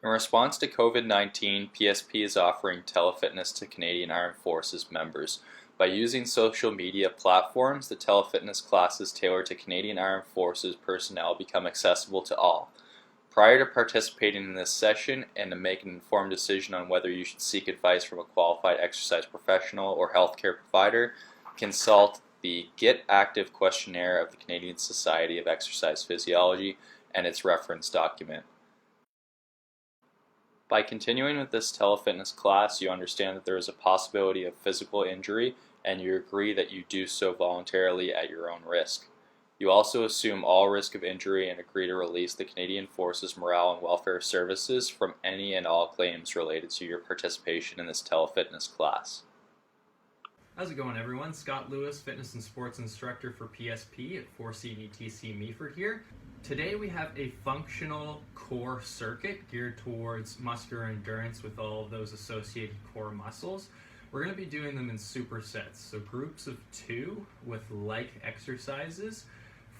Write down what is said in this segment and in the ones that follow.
In response to COVID-19, PSP is offering telefitness to Canadian Armed Forces members. By using social media platforms, the telefitness classes tailored to Canadian Armed Forces personnel become accessible to all. Prior to participating in this session and to make an informed decision on whether you should seek advice from a qualified exercise professional or healthcare provider, consult the Get Active questionnaire of the Canadian Society of Exercise Physiology and its reference document. By continuing with this telefitness class, you understand that there is a possibility of physical injury and you agree that you do so voluntarily at your own risk. You also assume all risk of injury and agree to release the Canadian Forces Morale and Welfare Services from any and all claims related to your participation in this telefitness class. How's it going, everyone? Scott Lewis, fitness and sports instructor for PSP at 4CDTC Meaford here. Today we have a functional core circuit geared towards muscular endurance with all of those associated core muscles. We're going to be doing them in supersets, so groups of 2 with like exercises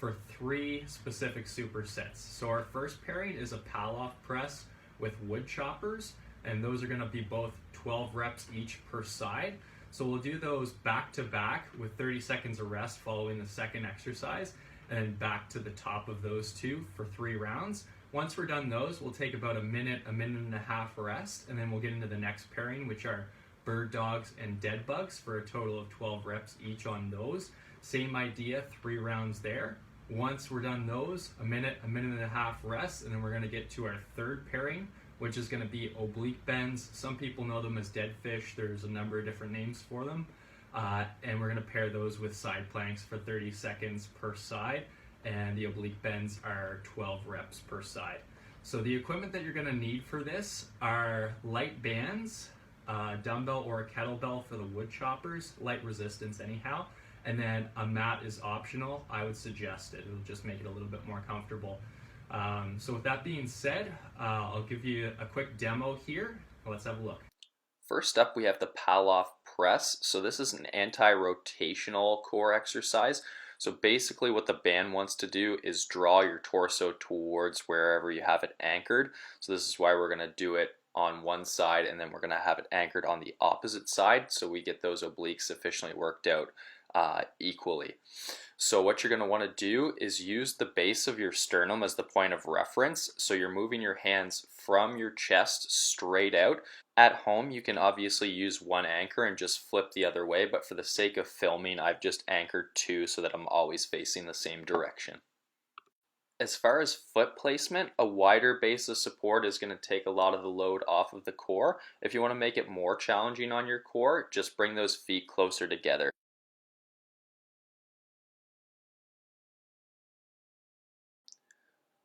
for 3 specific supersets. So our first pairing is a Palloff press with wood choppers, and those are going to be both 12 reps each per side. So we'll do those back to back with 30 seconds of rest following the second exercise, and then back to the top of those 2 for 3 rounds. Once we're done those, we'll take about a minute and a half rest, and then we'll get into the next pairing, which are bird dogs and dead bugs for a total of 12 reps each on those. Same idea, 3 rounds there. Once we're done those, a minute and a half rest, and then we're going to get to our third pairing, which is going to be oblique bends. Some people know them as dead fish. There's a number of different names for them. And we're going to pair those with side planks for 30 seconds per side, and the oblique bends are 12 reps per side. So the equipment that you're going to need for this are light bands, dumbbell or a kettlebell for the wood choppers, light resistance anyhow, and then a mat is optional. I would suggest it. It'll just make it a little bit more comfortable. So with that being said, I'll give you a quick demo here. Let's have a look. First up, we have the Palloff press. So this is an anti-rotational core exercise. So basically what the band wants to do is draw your torso towards wherever you have it anchored. So this is why we're going to do it on one side, and then we're going to have it anchored on the opposite side so we get those obliques sufficiently worked out equally. So what you're going to want to do is use the base of your sternum as the point of reference. So you're moving your hands from your chest straight out. At home, you can obviously use one anchor and just flip the other way, but for the sake of filming, I've just anchored 2 so that I'm always facing the same direction. As far as foot placement, a wider base of support is going to take a lot of the load off of the core. If you want to make it more challenging on your core, just bring those feet closer together.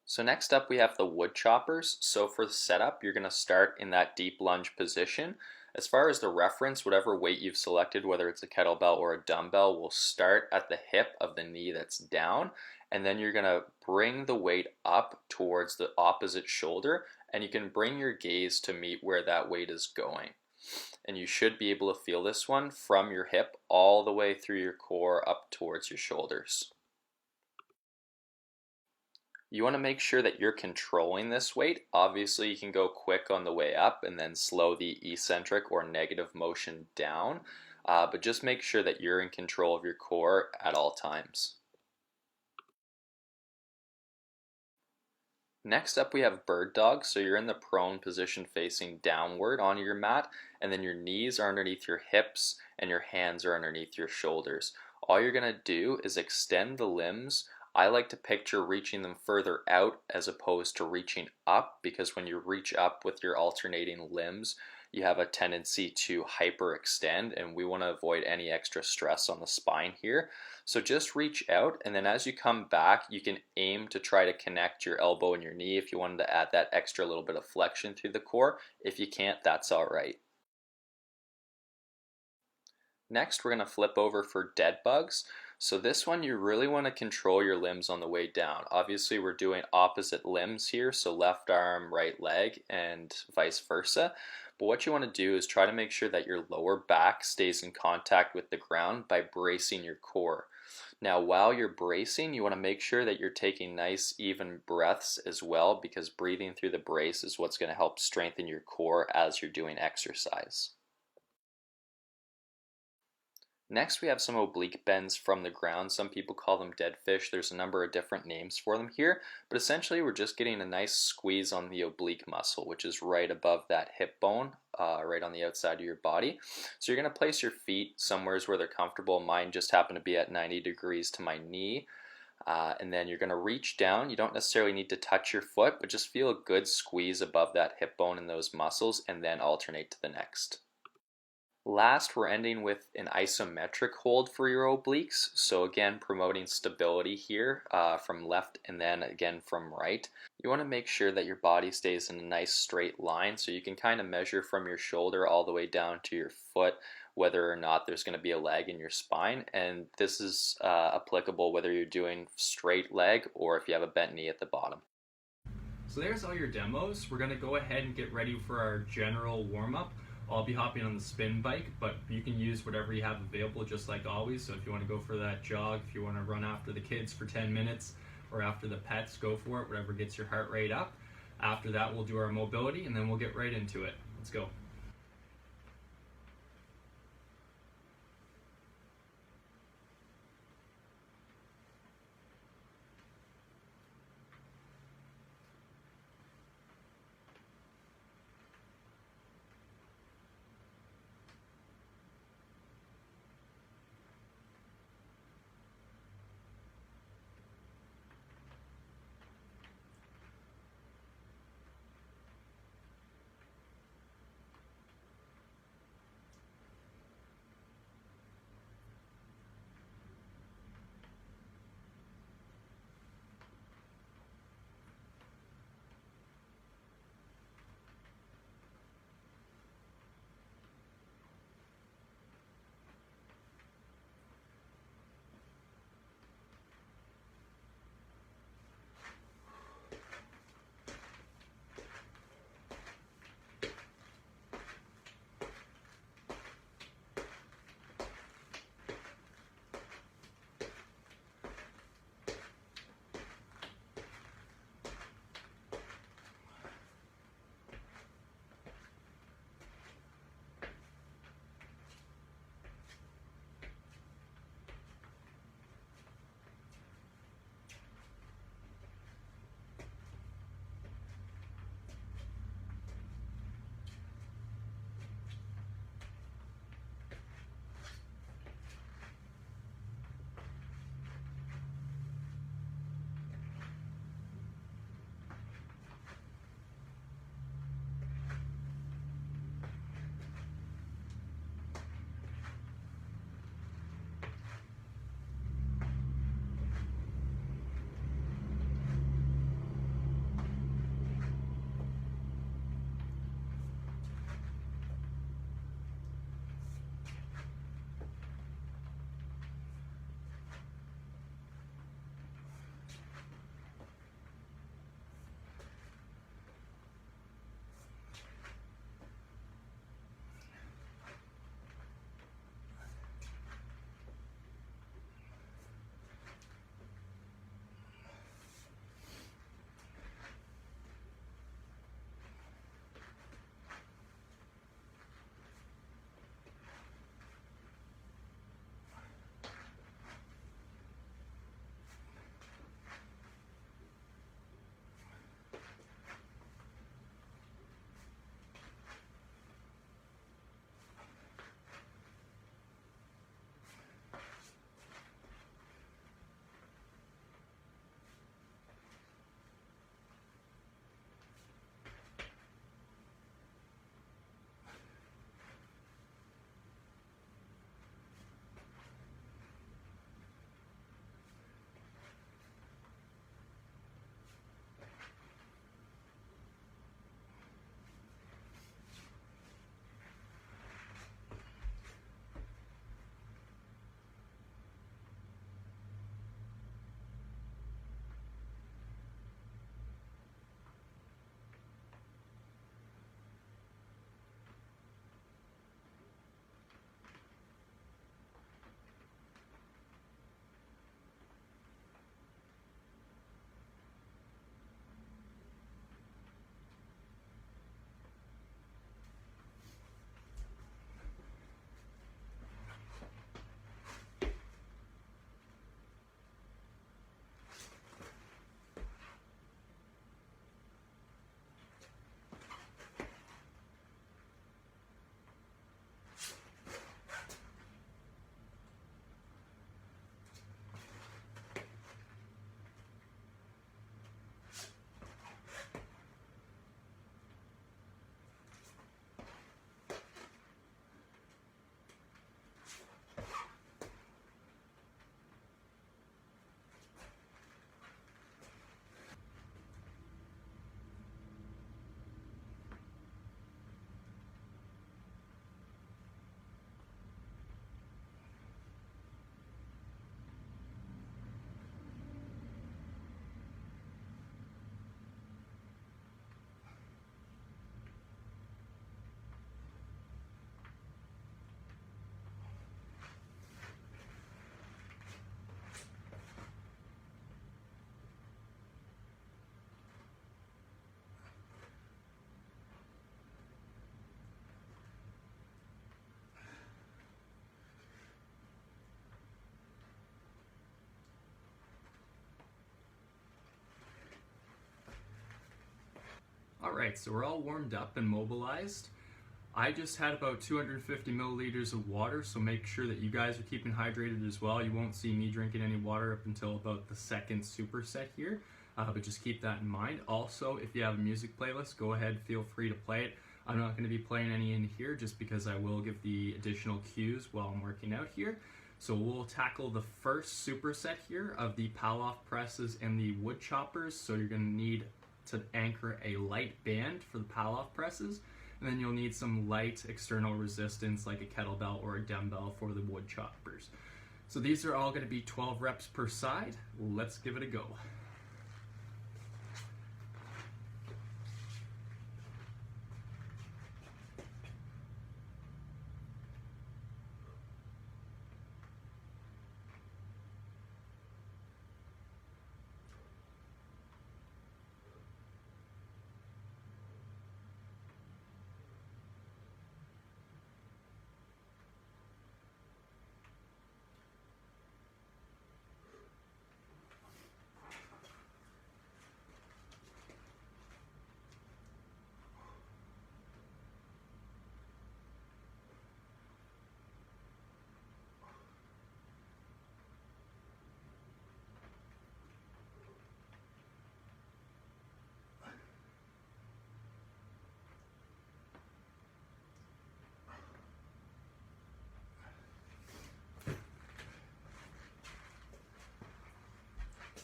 So next up we have the wood choppers. So for the setup, you're going to start in that deep lunge position. As far as the reference, whatever weight you've selected, whether it's a kettlebell or a dumbbell, will start at the hip of the knee that's down, and then you're going to bring the weight up towards the opposite shoulder, and you can bring your gaze to meet where that weight is going. And you should be able to feel this one from your hip all the way through your core up towards your shoulders. You want to make sure that you're controlling this weight. Obviously, you can go quick on the way up and then slow the eccentric or negative motion down, but just make sure that you're in control of your core at all times. Next up, we have bird dog. So you're in the prone position facing downward on your mat, and then your knees are underneath your hips and your hands are underneath your shoulders. All you're going to do is extend the limbs. I like to picture reaching them further out as opposed to reaching up, because when you reach up with your alternating limbs, you have a tendency to hyperextend, and we want to avoid any extra stress on the spine here. So just reach out, and then as you come back, you can aim to try to connect your elbow and your knee if you wanted to add that extra little bit of flexion through the core. If you can't, that's all right. Next, we're going to flip over for dead bugs. So this one, you really want to control your limbs on the way down. Obviously, we're doing opposite limbs here, so left arm, right leg, and vice versa. But what you want to do is try to make sure that your lower back stays in contact with the ground by bracing your core. Now, while you're bracing, you want to make sure that you're taking nice, even breaths as well, because breathing through the brace is what's going to help strengthen your core as you're doing exercise. Next, we have some oblique bends from the ground. Some people call them dead fish. There's a number of different names for them here, but essentially we're just getting a nice squeeze on the oblique muscle, which is right above that hip bone, right on the outside of your body. So you're going to place your feet somewhere where they're comfortable. Mine just happen to be at 90 degrees to my knee. And then you're going to reach down. You don't necessarily need to touch your foot, but just feel a good squeeze above that hip bone and those muscles, and then alternate to the next. Last, we're ending with an isometric hold for your obliques. So again, promoting stability here from left and then again from right. You want to make sure that your body stays in a nice straight line, so you can kind of measure from your shoulder all the way down to your foot whether or not there's going to be a lag in your spine. And this is applicable whether you're doing straight leg or if you have a bent knee at the bottom. So there's all your demos. We're going to go ahead and get ready for our general warm-up. I'll be hopping on the spin bike, but you can use whatever you have available just like always. So if you want to go for that jog, if you want to run after the kids for 10 minutes or after the pets, go for it, whatever gets your heart rate up. After that, we'll do our mobility and then we'll get right into it. Let's go. right, so we're all warmed up and mobilized. I just had about 250 milliliters of water, so make sure that you guys are keeping hydrated as well. You won't see me drinking any water up until about the second superset here, but just keep that in mind. Also, if you have a music playlist, go ahead, feel free to play it. I'm not going to be playing any in here just because I will give the additional cues while I'm working out here. So we'll tackle the first superset here of the pal-off presses and the wood choppers. So you're going to need to anchor a light band for the pal-off presses, and then you'll need some light external resistance like a kettlebell or a dumbbell for the wood choppers. So these are all going to be 12 reps per side. Let's give it a go.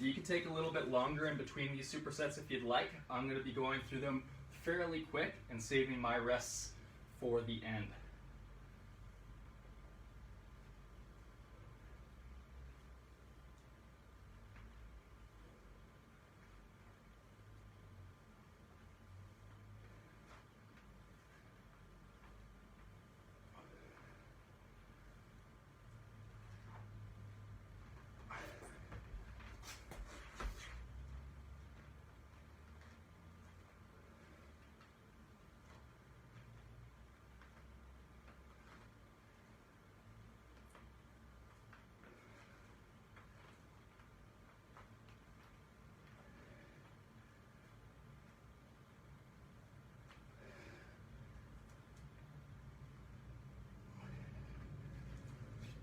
You can take a little bit longer in between these supersets if you'd like. I'm going to be going through them fairly quick and saving my rests for the end.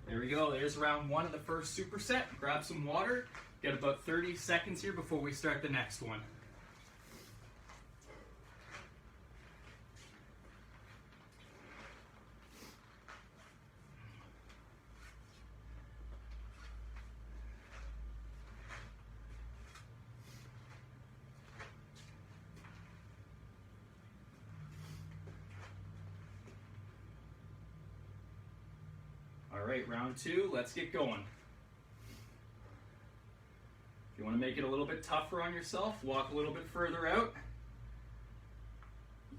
There we go, there's round one of the first superset. Grab some water, get about 30 seconds here before we start the next one. All right, round two, let's get going. If you want to make it a little bit tougher on yourself, walk a little bit further out.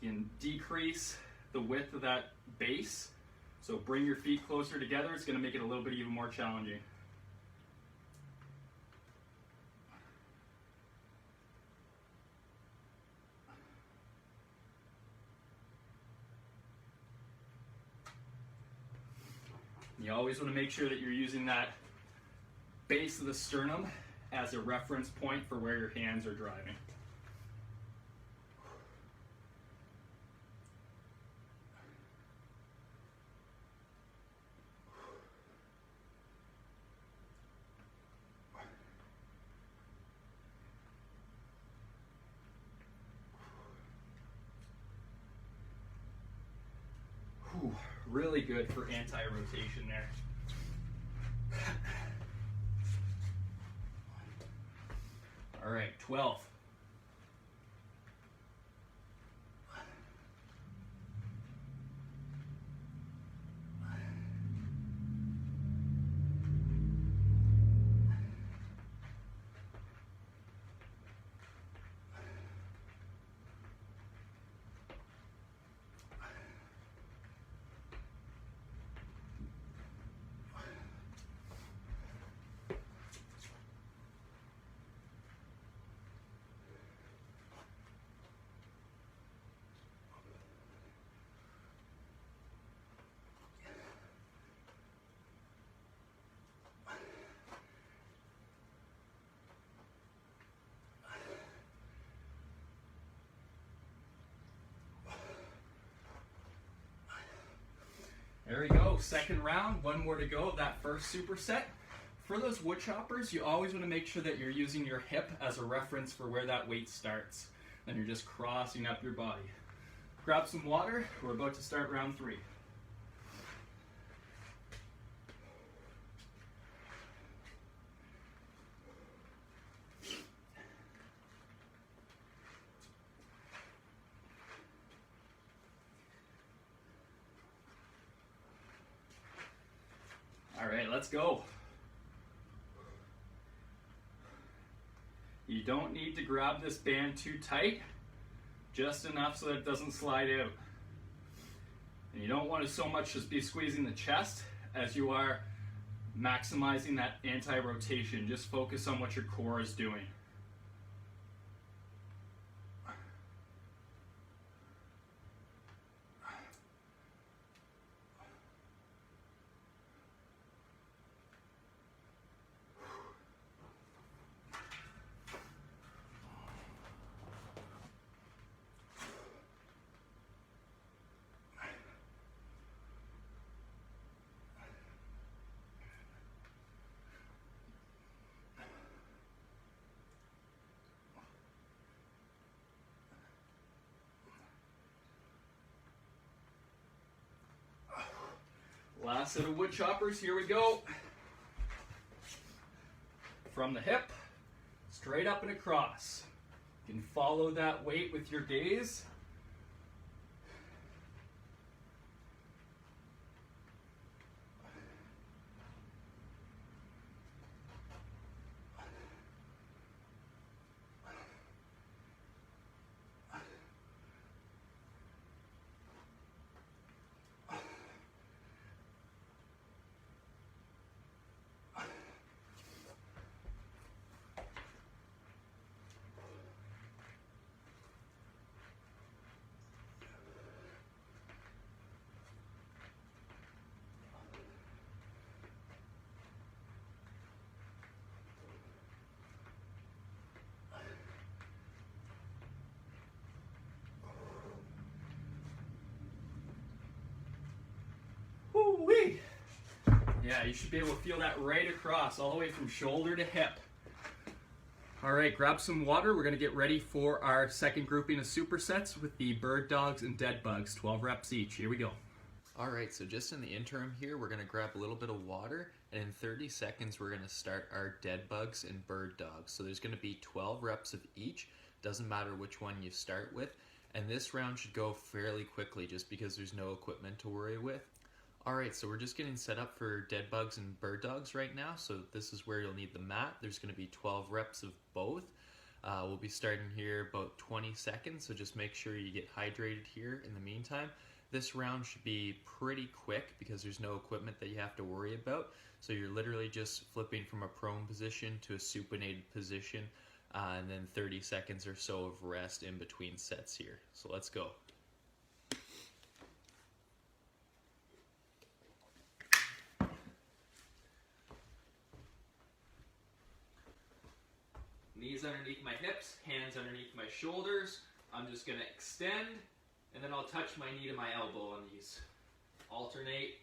You can decrease the width of that base. So bring your feet closer together. It's going to make it a little bit even more challenging. You always want to make sure that you're using that base of the sternum as a reference point for where your hands are driving. Whew, really good for anti-rotation there. All right, 12. second round, one more to go of that first superset. For those wood choppers, you always want to make sure that you're using your hip as a reference for where that weight starts. Then you're just crossing up your body. Grab some water, we're about to start round 3. All right, let's go. You don't need to grab this band too tight, just enough so that it doesn't slide out. And you don't want to so much just be squeezing the chest as you are maximizing that anti-rotation. Just focus on what your core is doing. Last set of wood choppers, here we go. From the hip, straight up and across. You can follow that weight with your gaze. Woo-wee. Yeah, you should be able to feel that right across, all the way from shoulder to hip. All right, grab some water. We're gonna get ready for our second grouping of supersets with the bird dogs and dead bugs, 12 reps each. Here we go. All right, so just in the interim here, we're gonna grab a little bit of water, and in 30 seconds, we're gonna start our dead bugs and bird dogs. So there's gonna be 12 reps of each. Doesn't matter which one you start with. And this round should go fairly quickly just because there's no equipment to worry with. Alright, so we're just getting set up for dead bugs and bird dogs right now. So this is where you'll need the mat. There's going to be 12 reps of both. We'll be starting here about 20 seconds, so just make sure you get hydrated here in the meantime. This round should be pretty quick because there's no equipment that you have to worry about. So you're literally just flipping from a prone position to a supinated position, and then 30 seconds or so of rest in between sets here. So let's go. Knees underneath my hips, hands underneath my shoulders. I'm just going to extend, and then I'll touch my knee to my elbow on these. Alternate.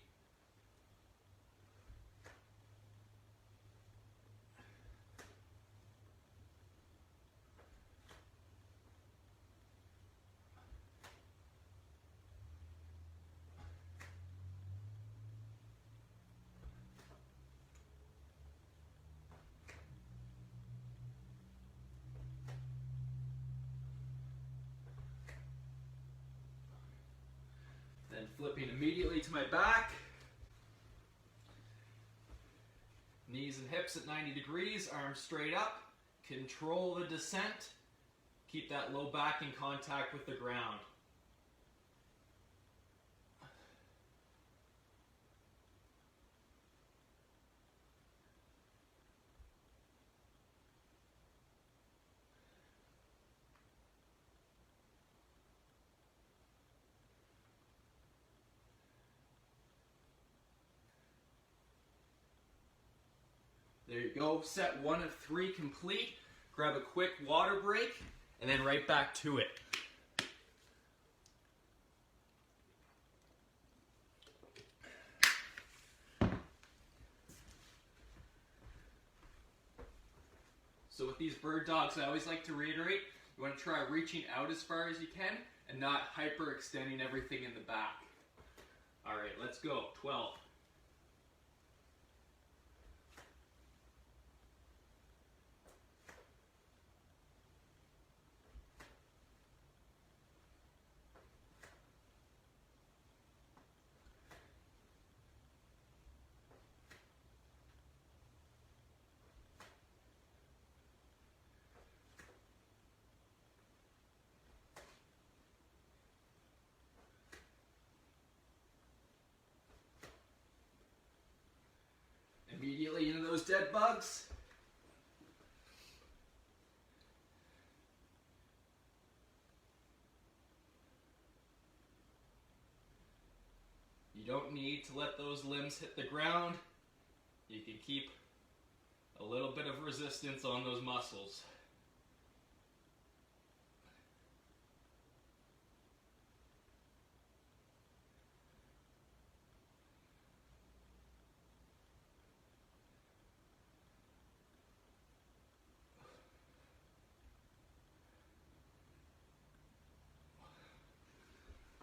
Then flipping immediately to my back. Knees and hips at 90 degrees, arms straight up. Control the descent. Keep that low back in contact with the ground. There you go, set 1 of 3 complete. Grab a quick water break, and then right back to it. So with these bird dogs, I always like to reiterate, you want to try reaching out as far as you can and not hyperextending everything in the back. All right, let's go. 12. Immediately into those dead bugs. You don't need to let those limbs hit the ground. You can keep a little bit of resistance on those muscles.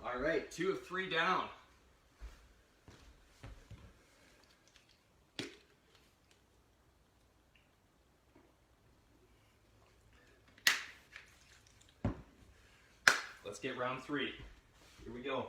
All right, 2 of 3 down. Let's get round 3. Here we go.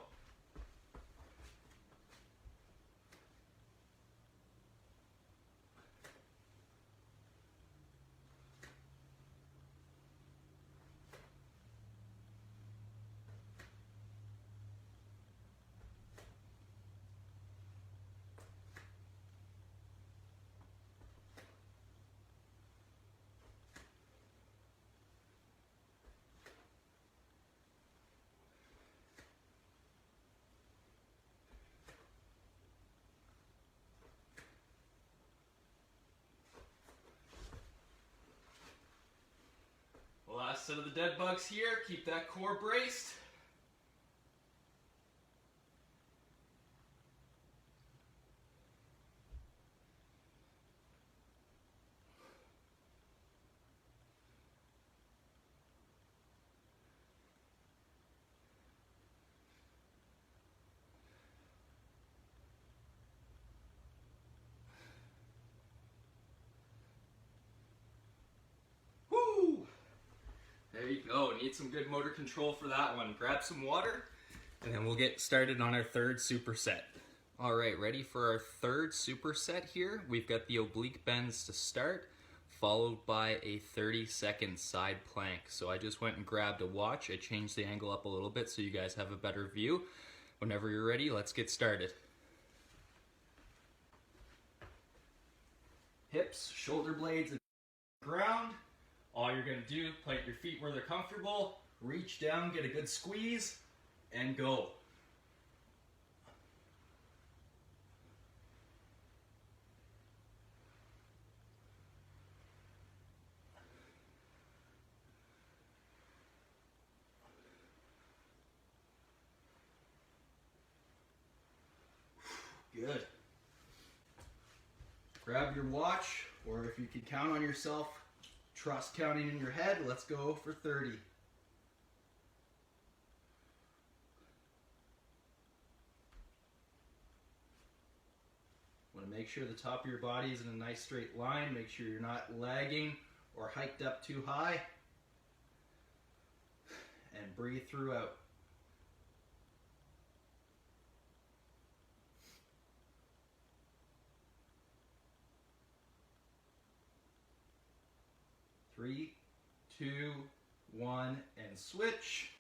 Last set of the dead bugs here. Keep that core braced. There you go. Need some good motor control for that one. Grab some water, and then we'll get started on our third superset. All right, ready for our third superset here. We've got the oblique bends to start, followed by a 30-second side plank. So I just went and grabbed a watch. I changed the angle up a little bit so you guys have a better view. Whenever you're ready, let's get started. Hips, shoulder blades, and ground. All you're going to do, plant your feet where they're comfortable, reach down, get a good squeeze, and go. Good. Grab your watch, or if you can count on yourself, trust counting in your head. Let's go for 30. Want to make sure the top of your body is in a nice straight line. Make sure you're not lagging or hiked up too high. And breathe throughout. Three, 2, 1, and switch.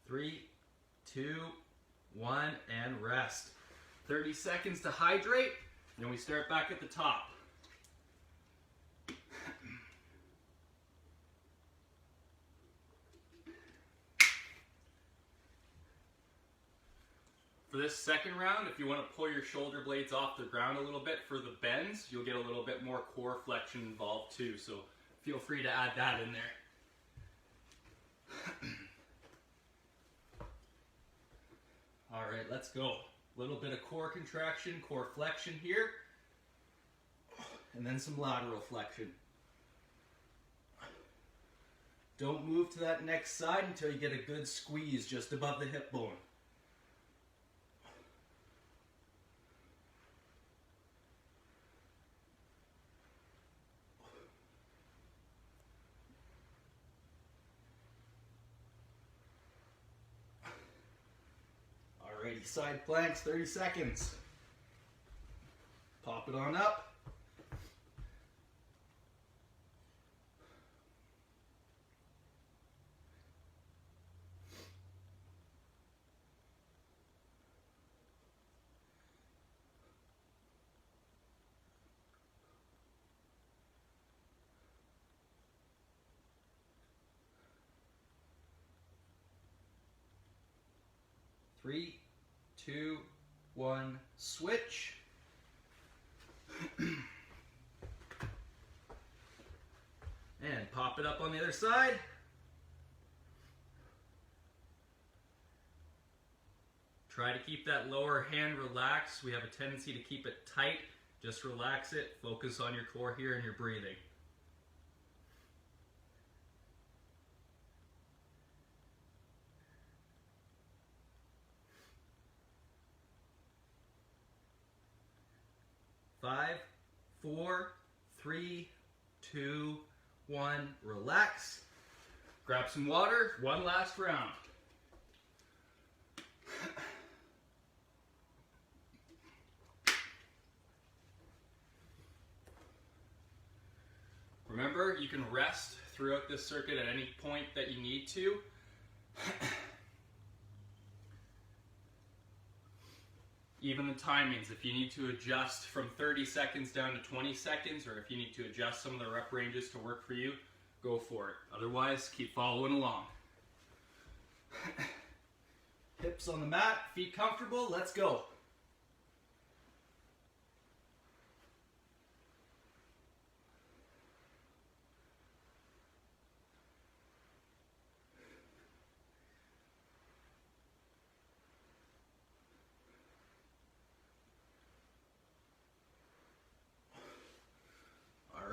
Three, 2, 1, and rest. 30 seconds to hydrate, then we start back at the top. For this second round, if you want to pull your shoulder blades off the ground a little bit for the bends, you'll get a little bit more core flexion involved too, so feel free to add that in there. All right, let's go. A little bit of core contraction, core flexion here, and then some lateral flexion. Don't move to that next side until you get a good squeeze just above the hip bone. Alrighty, side planks, 30 seconds. Pop it on up. Three, two, one, switch. And pop it up on the other side. Try to keep that lower hand relaxed. We have a tendency to keep it tight. Just relax it. Focus on your core here and your breathing. Five, four, three, two, one. Relax. Grab some water. One last round. Remember, you can rest throughout this circuit at any point that you need to. Even the timings, if you need to adjust from 30 seconds down to 20 seconds, or if you need to adjust some of the rep ranges to work for you, go for it. Otherwise, keep following along. Hips on the mat, feet comfortable, let's go.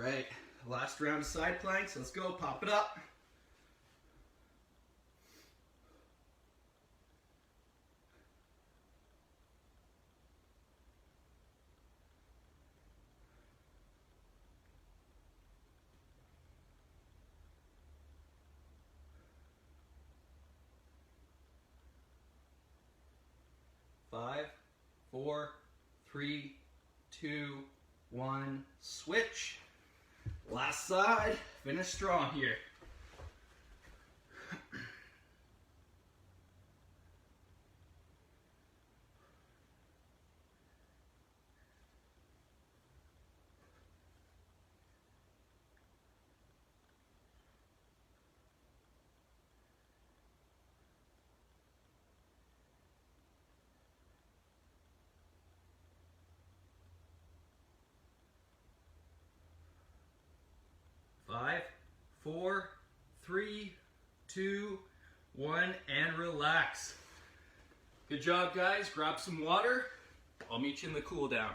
All right, last round of side planks. Let's go, pop it up. Five, four, three, two, one, switch. Last side, finish strong here. Five, four, three, two, one, and relax. Good job, guys. Grab some water. I'll meet you in the cool down.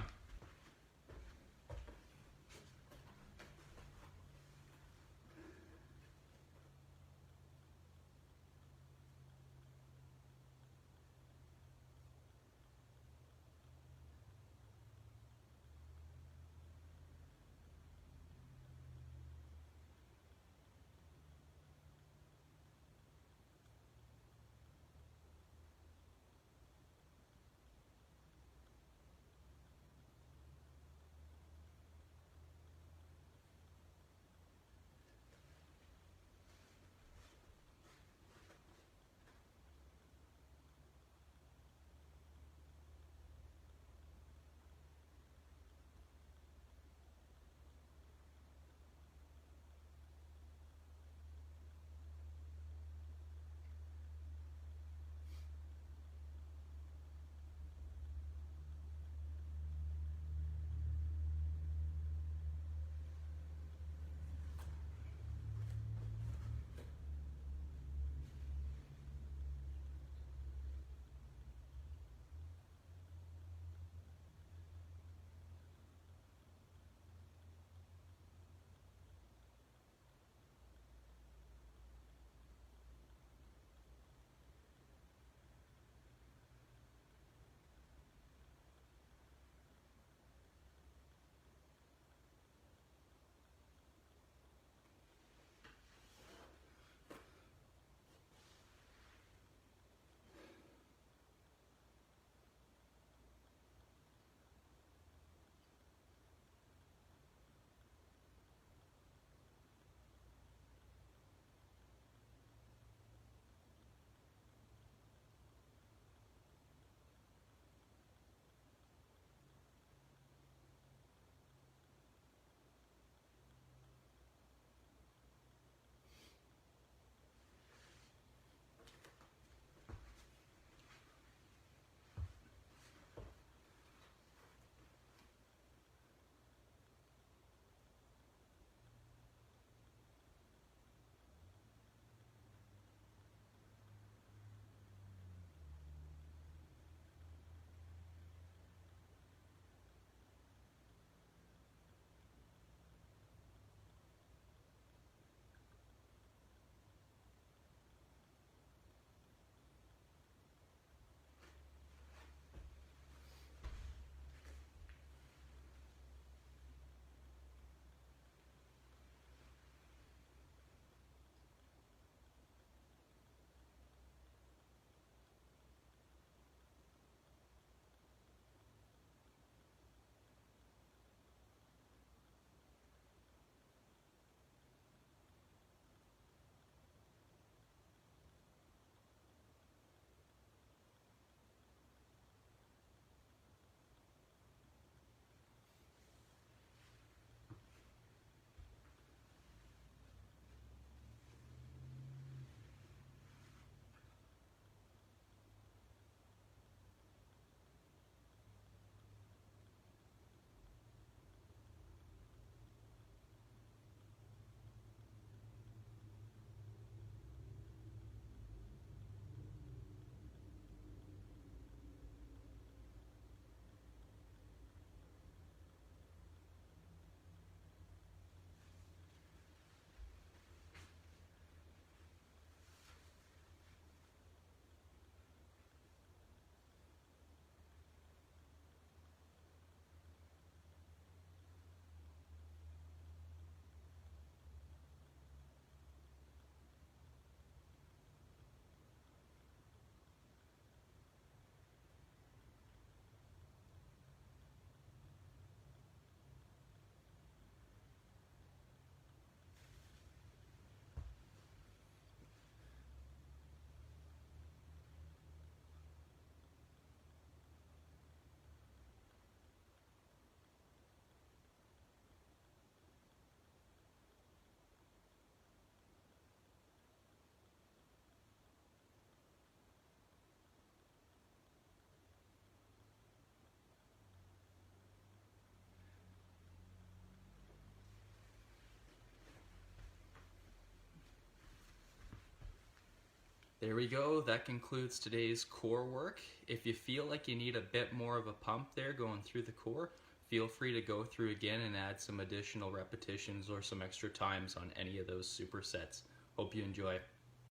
There we go. That concludes today's core work. If you feel like you need a bit more of a pump there going through the core, feel free to go through again and add some additional repetitions or some extra times on any of those supersets. Hope you enjoy.